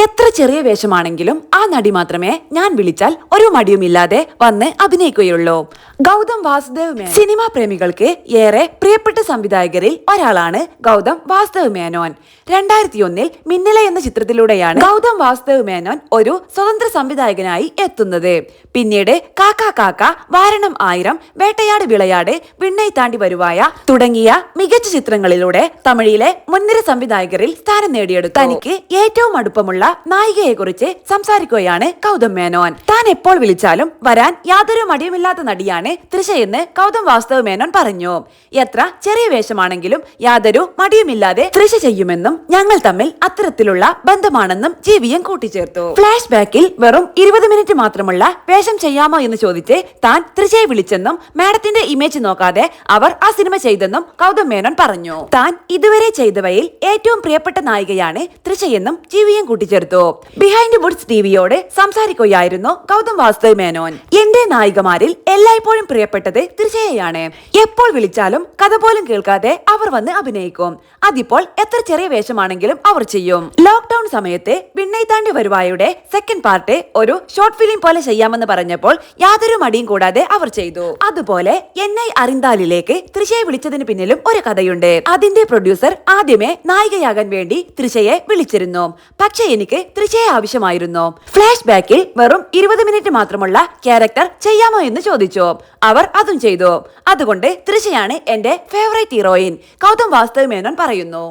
എത്ര ചെറിയ വേഷമാണെങ്കിലും ആ നടി മാത്രമേ ഞാൻ വിളിച്ചാൽ ഒരു മടിയുമില്ലാതെ വന്ന് അഭിനയിക്കുകയുള്ളൂ. ഗൗതം വാസുദേവ് മേനോൻ സിനിമാ പ്രേമികൾക്ക് ഏറെ പ്രിയപ്പെട്ട സംവിധായകരിൽ ഒരാളാണ് ഗൗതം വാസുദേവ് മേനോൻ. 2001 മിന്നല എന്ന ചിത്രത്തിലൂടെയാണ് ഗൗതം വാസുദേവ് മേനോൻ ഒരു സ്വതന്ത്ര സംവിധായകനായി എത്തുന്നത്. പിന്നീട് കാക്ക കാക്ക, വാരണം 1000, വേട്ടയാട് വിളയാട്, വിണ്ണൈ താണ്ടി വരുവായ തുടങ്ങിയ മികച്ച ചിത്രങ്ങളിലൂടെ തമിഴിലെ മുൻനിര സംവിധായകരിൽ സ്ഥാനം നേടിയെടുത്തു. തനിക്ക് ഏറ്റവും അടുപ്പമുള്ള നായികയെ കുറിച്ച് സംസാരിക്കുകയാണ് ഗൗതം മേനോൻ. താൻ എപ്പോൾ വിളിച്ചാലും വരാൻ യാതൊരു മടിയുമില്ലാത്ത നടിയാണ് തൃഷയെന്ന് ഗൗതം വാസുദേവ് മേനോൻ പറഞ്ഞു. എത്ര ചെറിയ വേഷമാണെങ്കിലും യാതൊരു മടിയുമില്ലാതെ തൃഷ ചെയ്യുമെന്നും ഞങ്ങൾ തമ്മിൽ അത്തരത്തിലുള്ള ബന്ധമാണെന്നും ജീവിയും കൂട്ടിച്ചേർത്തു. ഫ്ലാഷ് ബാക്കിൽ വെറും 20 മിനിറ്റ് മാത്രമുള്ള വേഷം ചെയ്യാമോ എന്ന് ചോദിച്ച് താൻ തൃഷയെ വിളിച്ചെന്നും മാഡത്തിന്റെ ഇമേജ് നോക്കാതെ അവർ ആ സിനിമ ചെയ്തെന്നും ഗൗതം മേനോൻ പറഞ്ഞു. താൻ ഇതുവരെ ചെയ്തവയിൽ ഏറ്റവും പ്രിയപ്പെട്ട നായികയാണ് തൃഷയെന്നും ജീവിയും കൂട്ടിച്ചേർത്തു. ബിഹൈൻഡ് വുഡ്സ് ടിവിയോട് സംസാരിക്കുകയായിരുന്നു ഗൗതം വാസുദേവ് മേനോൻ. എന്റെ നായികമാരിൽ എല്ലായ്പ്പോഴും പ്രിയപ്പെട്ടത് തൃഷയെയാണ്. എപ്പോൾ വിളിച്ചാലും കഥ പോലും കേൾക്കാതെ അവർ വന്ന് അഭിനയിക്കും. അതിപ്പോൾ എത്ര ചെറിയ വേഷമാണെങ്കിലും അവർ ചെയ്യും. ലോക്ക്ഡൌൺ സമയത്ത് വിണ്ണൈ താണ്ടി വരുവായുടെ സെക്കൻഡ് പാർട്ട് ഒരു ഷോർട്ട് ഫിലിം പോലെ ചെയ്യാമെന്ന് പറഞ്ഞപ്പോൾ യാതൊരു മടിയും കൂടാതെ അവർ ചെയ്തു. അതുപോലെ എന്നെ അറിന്താലിലേക്ക് തൃഷയെ വിളിച്ചതിന് പിന്നിലും ഒരു കഥയുണ്ട്. അതിന്റെ പ്രൊഡ്യൂസർ ആദ്യമേ നായികയാകാൻ വേണ്ടി തൃഷയെ വിളിച്ചിരുന്നു. പക്ഷേ എനിക്ക് തൃഷയെ ആവശ്യമായിരുന്നു. ഫ്ലാഷ് ബാക്കിൽ വെറും 20 മിനിറ്റ് മാത്രമുള്ള ക്യാരക്ടർ ചെയ്യാമോ എന്ന് ചോദിച്ചു. അവർ അതും ചെയ്തു. അതുകൊണ്ട് തൃഷയാണ് എന്റെ ഫേവറേറ്റ് ഹീറോയിൻ, ഗൗതം വാസുദേവ് മേനോൻ പറയുന്നു.